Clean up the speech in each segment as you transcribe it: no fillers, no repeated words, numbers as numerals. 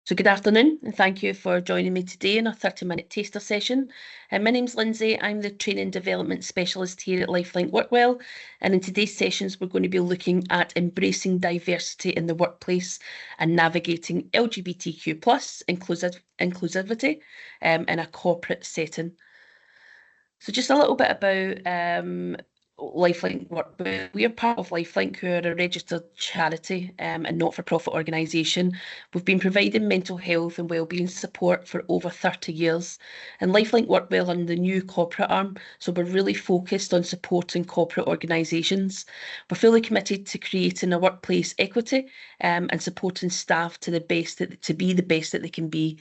So good afternoon and thank you for joining me today in a 30-minute taster session. My name's Lindsay, I'm the Training Development Specialist here at Lifelink Workwell, and in today's sessions we're going to be looking at embracing diversity in the workplace and navigating LGBTQ+ inclusivity in a corporate setting. So just a little bit about Lifelink Workwell. We are part of Lifelink, who are a registered charity and not-for-profit organisation. We've been providing mental health and wellbeing support for over 30 years. And Lifelink Workwell are the new corporate arm, so we're really focused on supporting corporate organisations. We're fully committed to creating a workplace equity and supporting staff to be the best that they can be.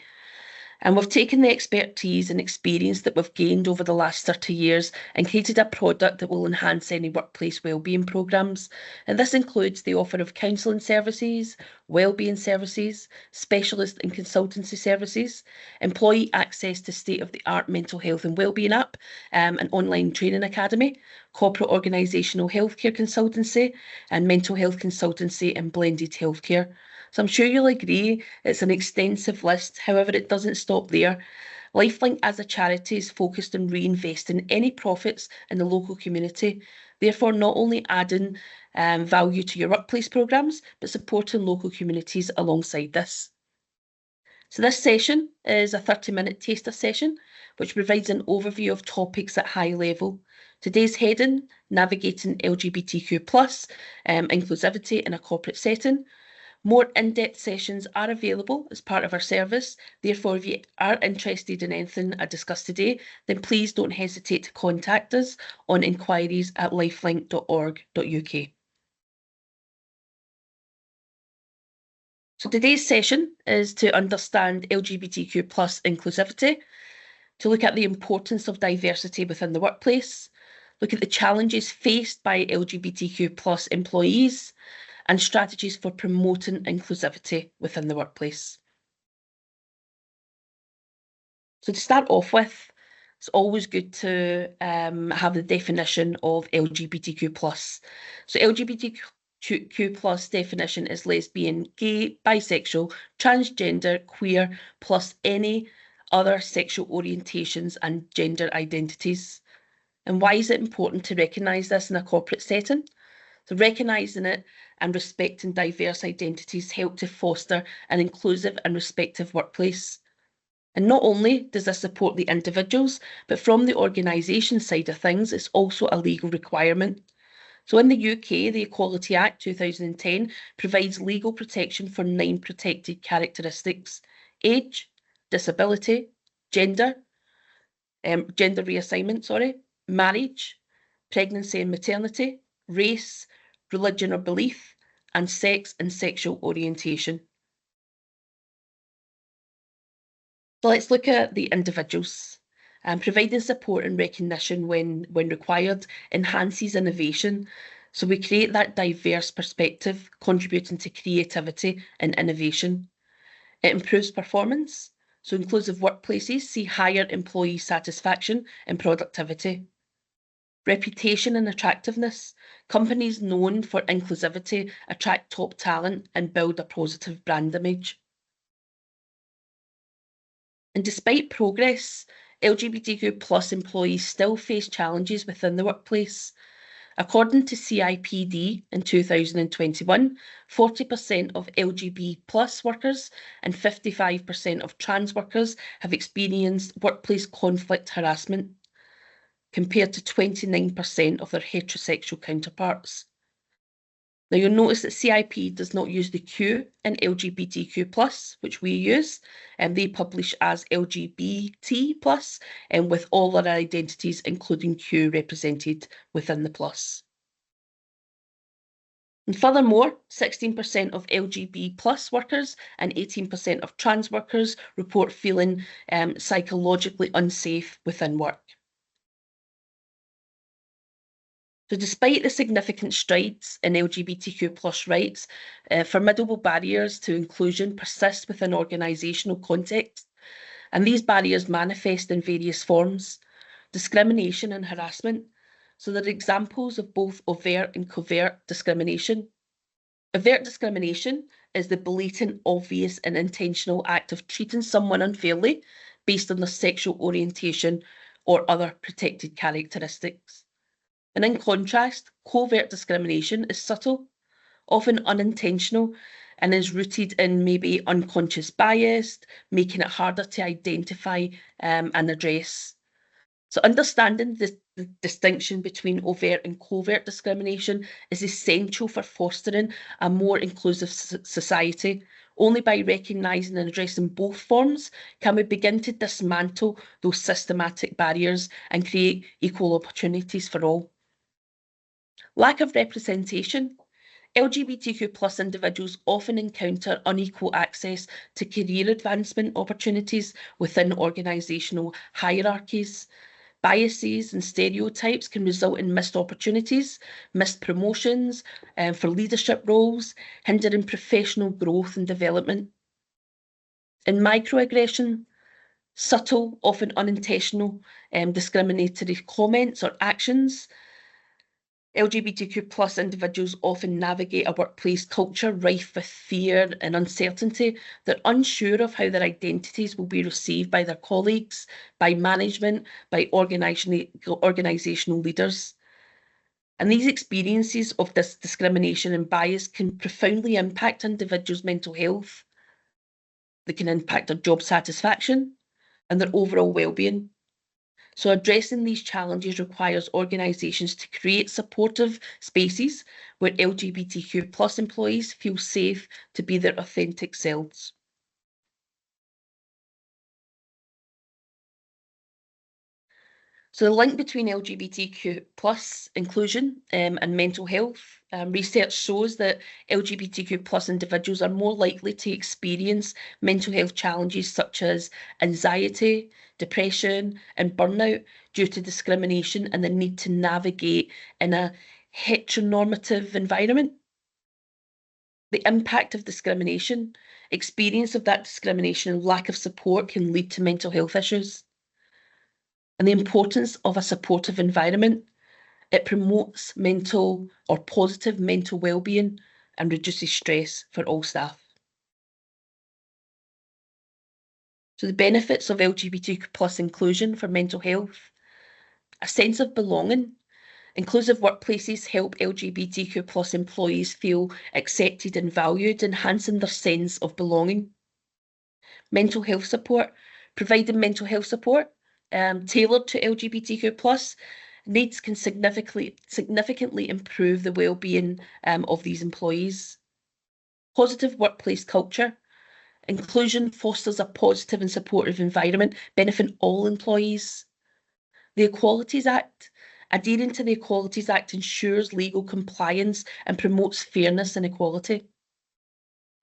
And we've taken the expertise and experience that we've gained over the last 30 years and created a product that will enhance any workplace wellbeing programmes. And this includes the offer of counselling services, wellbeing services, specialist and consultancy services, employee access to state-of-the-art mental health and wellbeing app, an online training academy, corporate organisational healthcare consultancy, and mental health consultancy and blended healthcare. So I'm sure you'll agree it's an extensive list. However, it doesn't stop there. Lifelink as a charity is focused on reinvesting any profits in the local community, therefore not only adding value to your workplace programmes, but supporting local communities alongside this. So this session is a 30-minute taster session, which provides an overview of topics at high level. Today's heading, Navigating LGBTQ+, inclusivity in a corporate setting. More in-depth sessions are available as part of our service. Therefore, if you are interested in anything I discussed today, then please don't hesitate to contact us on inquiries@lifelink.org.uk. So today's session is to understand LGBTQ+ inclusivity, to look at the importance of diversity within the workplace, look at the challenges faced by LGBTQ+ employees, and strategies for promoting inclusivity within the workplace. So to start off with, it's always good to have the definition of LGBTQ+. So LGBTQ+ definition is lesbian, gay, bisexual, transgender, queer, plus any other sexual orientations and gender identities. And why is it important to recognise this in a corporate setting? So recognising it and respecting diverse identities help to foster an inclusive and respectful workplace. And not only does this support the individuals, but from the organisation side of things, it's also a legal requirement. So in the UK, the Equality Act 2010 provides legal protection for 9 protected characteristics: age, disability, gender reassignment, marriage, pregnancy and maternity, race, religion or belief, and sex and sexual orientation. So let's look at the individuals. Providing support and recognition when required enhances innovation. So we create that diverse perspective, contributing to creativity and innovation. It improves performance. So inclusive workplaces see higher employee satisfaction and productivity. Reputation and attractiveness. Companies known for inclusivity attract top talent and build a positive brand image. And despite progress, LGBTQ+ employees still face challenges within the workplace. According to CIPD in 2021, 40% of LGBT+ workers and 55% of trans workers have experienced workplace conflict harassment, compared to 29% of their heterosexual counterparts. Now you'll notice that CIP does not use the Q in LGBTQ+, which we use, and they publish as LGBT+, and with all other identities, including Q, represented within the plus. And furthermore, 16% of LGBT+ workers and 18% of trans workers report feeling psychologically unsafe within work. So despite the significant strides in LGBTQ+ rights, formidable barriers to inclusion persist within organisational contexts, and these barriers manifest in various forms: discrimination and harassment. So there are examples of both overt and covert discrimination. Overt discrimination is the blatant, obvious, and intentional act of treating someone unfairly based on their sexual orientation or other protected characteristics. And in contrast, covert discrimination is subtle, often unintentional, and is rooted in maybe unconscious bias, making it harder to identify and address. So understanding the distinction between overt and covert discrimination is essential for fostering a more inclusive society. Only by recognising and addressing both forms can we begin to dismantle those systematic barriers and create equal opportunities for all. Lack of representation. LGBTQ plus individuals often encounter unequal access to career advancement opportunities within organisational hierarchies. Biases and stereotypes can result in missed opportunities, missed promotions for leadership roles, hindering professional growth and development. In microaggression, subtle, often unintentional discriminatory comments or actions. LGBTQ plus individuals often navigate a workplace culture rife with fear and uncertainty. They're unsure of how their identities will be received by their colleagues, by management, by organisational leaders. And these experiences of this discrimination and bias can profoundly impact individuals' mental health. They can impact their job satisfaction and their overall well-being. So addressing these challenges requires organisations to create supportive spaces where LGBTQ plus employees feel safe to be their authentic selves. So the link between LGBTQ plus inclusion and mental health, research shows that LGBTQ plus individuals are more likely to experience mental health challenges such as anxiety, depression, and burnout due to discrimination and the need to navigate in a heteronormative environment. The impact of discrimination, experience of that discrimination and lack of support can lead to mental health issues. And the importance of a supportive environment. It promotes mental or positive mental well-being and reduces stress for all staff. So the benefits of LGBTQ plus inclusion for mental health. A sense of belonging. Inclusive workplaces help LGBTQ plus employees feel accepted and valued, enhancing their sense of belonging. Mental health support. Providing mental health support tailored to LGBTQ plus needs can significantly improve the well-being of these employees. Positive workplace culture. Inclusion fosters a positive and supportive environment, benefiting all employees. The Equalities Act. Adhering to the Equalities Act ensures legal compliance and promotes fairness and equality.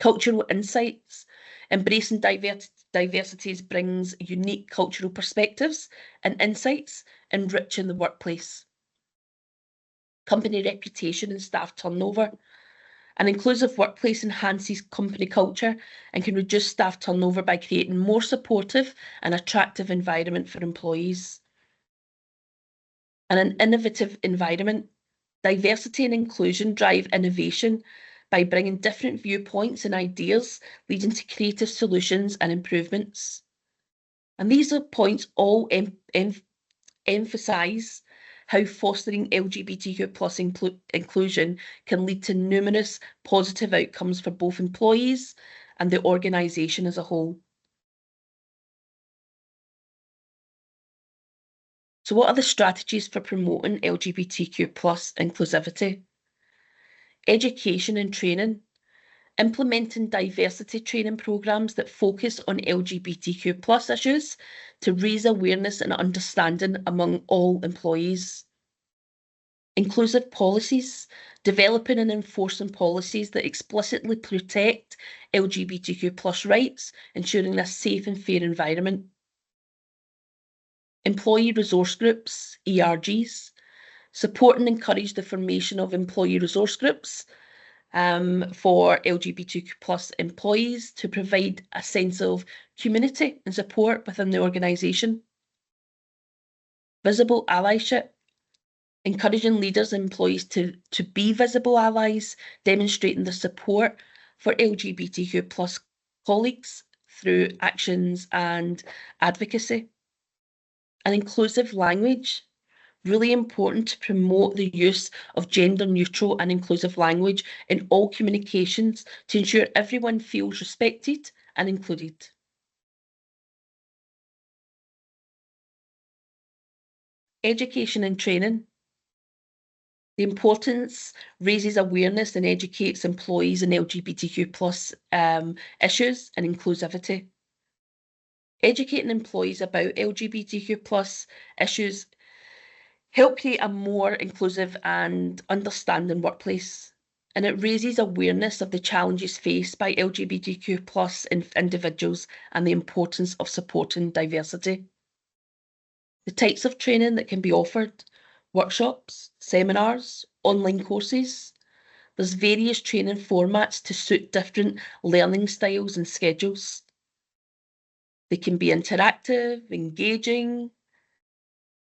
Cultural insights. Embracing diversities brings unique cultural perspectives and insights, enriching the workplace. Company reputation and staff turnover. An inclusive workplace enhances company culture and can reduce staff turnover by creating more supportive and attractive environment for employees. And an innovative environment. Diversity and inclusion drive innovation by bringing different viewpoints and ideas, leading to creative solutions and improvements. And these are points all emphasise how fostering LGBTQ plus inclusion can lead to numerous positive outcomes for both employees and the organisation as a whole. So what are the strategies for promoting LGBTQ plus inclusivity? Education and training. Implementing diversity training programmes that focus on LGBTQ plus issues to raise awareness and understanding among all employees. Inclusive policies, developing and enforcing policies that explicitly protect LGBTQ plus rights, ensuring a safe and fair environment. Employee resource groups, ERGs, support and encourage the formation of employee resource groups for LGBTQ plus employees to provide a sense of community and support within the organisation. Visible allyship. encouraging leaders and employees to be visible allies, demonstrating the support for LGBTQ plus colleagues through actions and advocacy. An inclusive language, really important to promote the use of gender neutral and inclusive language in all communications to ensure everyone feels respected and included. Education and training. The importance raises awareness and educates employees in LGBTQ plus issues and inclusivity. Educating employees about LGBTQ plus issues help create a more inclusive and understanding workplace. And it raises awareness of the challenges faced by LGBTQ plus individuals and the importance of supporting diversity. The types of training that can be offered: workshops, seminars, online courses. There's various training formats to suit different learning styles and schedules. They can be interactive, engaging,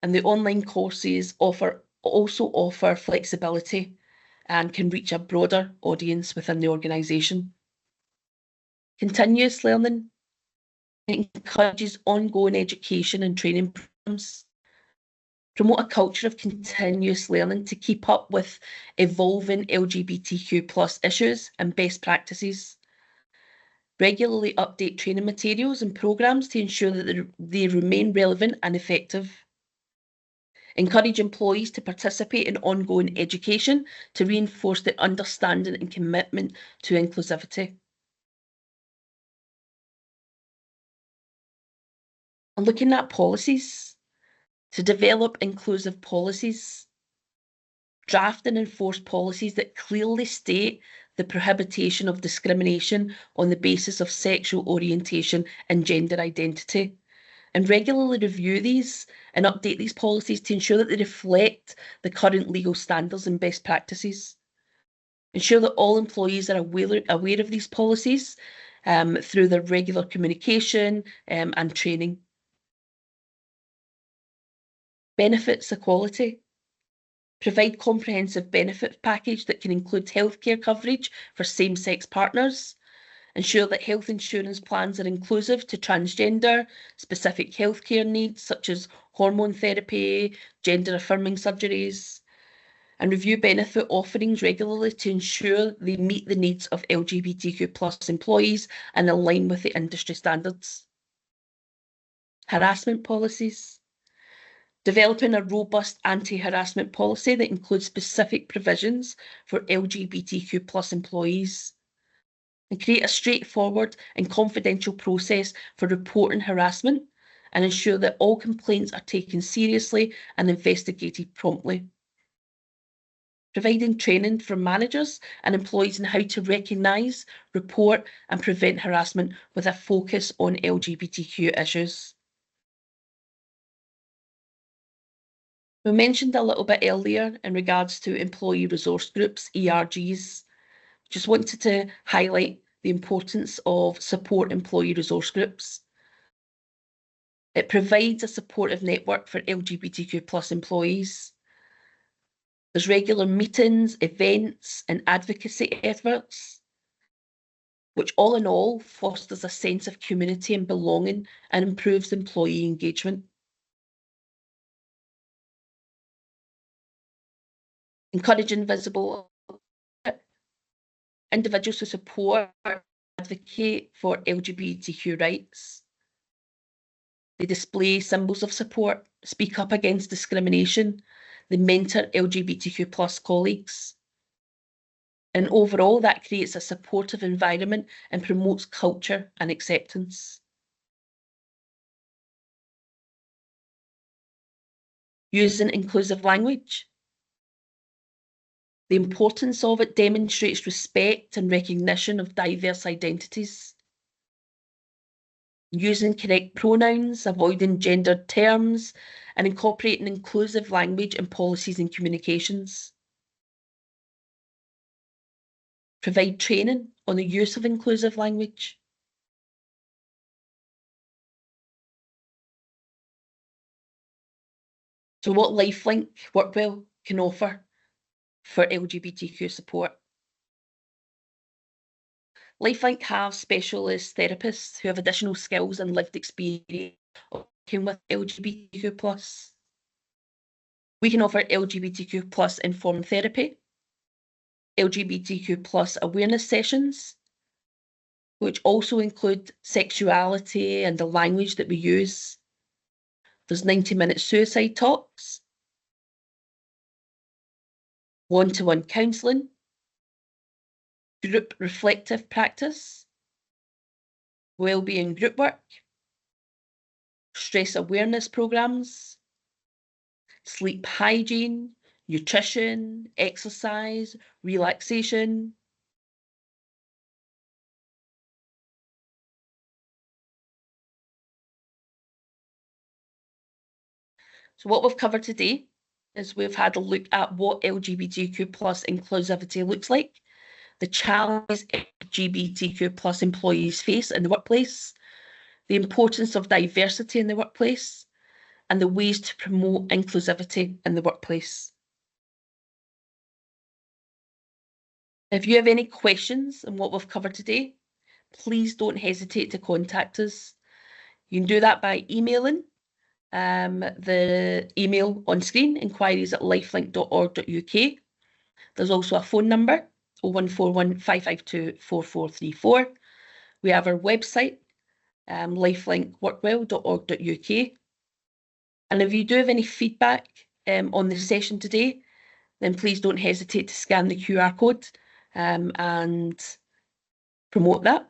and the online courses also offer flexibility and can reach a broader audience within the organisation. Continuous learning encourages ongoing education and training programmes. Promote a culture of continuous learning to keep up with evolving LGBTQ plus issues and best practices. Regularly update training materials and programmes to ensure that they remain relevant and effective. Encourage employees to participate in ongoing education to reinforce their understanding and commitment to inclusivity. And looking at policies, to develop inclusive policies, draft and enforce policies that clearly state the prohibition of discrimination on the basis of sexual orientation and gender identity, and regularly review these and update these policies to ensure that they reflect the current legal standards and best practices. Ensure that all employees are aware of these policies through their regular communication and training. Benefits equality. Provide comprehensive benefit package that can include healthcare coverage for same-sex partners. Ensure that health insurance plans are inclusive to transgender, specific healthcare needs such as hormone therapy, gender-affirming surgeries. And review benefit offerings regularly to ensure they meet the needs of LGBTQ plus employees and align with the industry standards. Harassment policies. Developing a robust anti-harassment policy that includes specific provisions for LGBTQ plus employees. And create a straightforward and confidential process for reporting harassment and ensure that all complaints are taken seriously and investigated promptly. Providing training for managers and employees on how to recognise, report and prevent harassment with a focus on LGBTQ issues. We mentioned a little bit earlier in regards to employee resource groups, ERGs. Just wanted to highlight the importance of support employee resource groups. It provides a supportive network for LGBTQ plus employees. There's regular meetings, events, and advocacy efforts, which all in all fosters a sense of community and belonging and improves employee engagement. Encouraging visible individuals to support and advocate for LGBTQ rights. They display symbols of support, speak up against discrimination, they mentor LGBTQ plus colleagues. And overall, that creates a supportive environment and promotes culture and acceptance. Using inclusive language. The importance of it demonstrates respect and recognition of diverse identities. Using correct pronouns, avoiding gendered terms, and incorporating inclusive language in policies and communications. Provide training on the use of inclusive language. So what Lifelink Workwell can offer for LGBTQ support. Lifelink have specialist therapists who have additional skills and lived experience working with LGBTQ+. We can offer LGBTQ+ informed therapy, LGBTQ+ awareness sessions, which also include sexuality and the language that we use. There's 90-minute suicide talks, one-to-one counselling, group reflective practice, wellbeing group work, stress awareness programs, sleep hygiene, nutrition, exercise, relaxation. So what we've covered today is we've had a look at what LGBTQ+ inclusivity looks like, the challenges LGBTQ+ employees face in the workplace, the importance of diversity in the workplace, and the ways to promote inclusivity in the workplace. If you have any questions on what we've covered today, please don't hesitate to contact us. You can do that by emailing the email on screen, inquiries@lifelink.org.uk. There's also a phone number, 0141 552 4434. We have our website, lifelink.workwell.org.uk. And if you do have any feedback on the session today, then please don't hesitate to scan the QR code and promote that.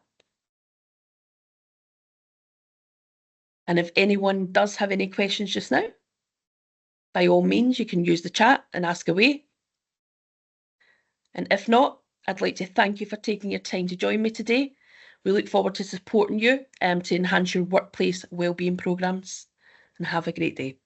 And if anyone does have any questions just now, by all means, you can use the chat and ask away. And if not, I'd like to thank you for taking your time to join me today. We look forward to supporting you to enhance your workplace wellbeing programmes, and have a great day.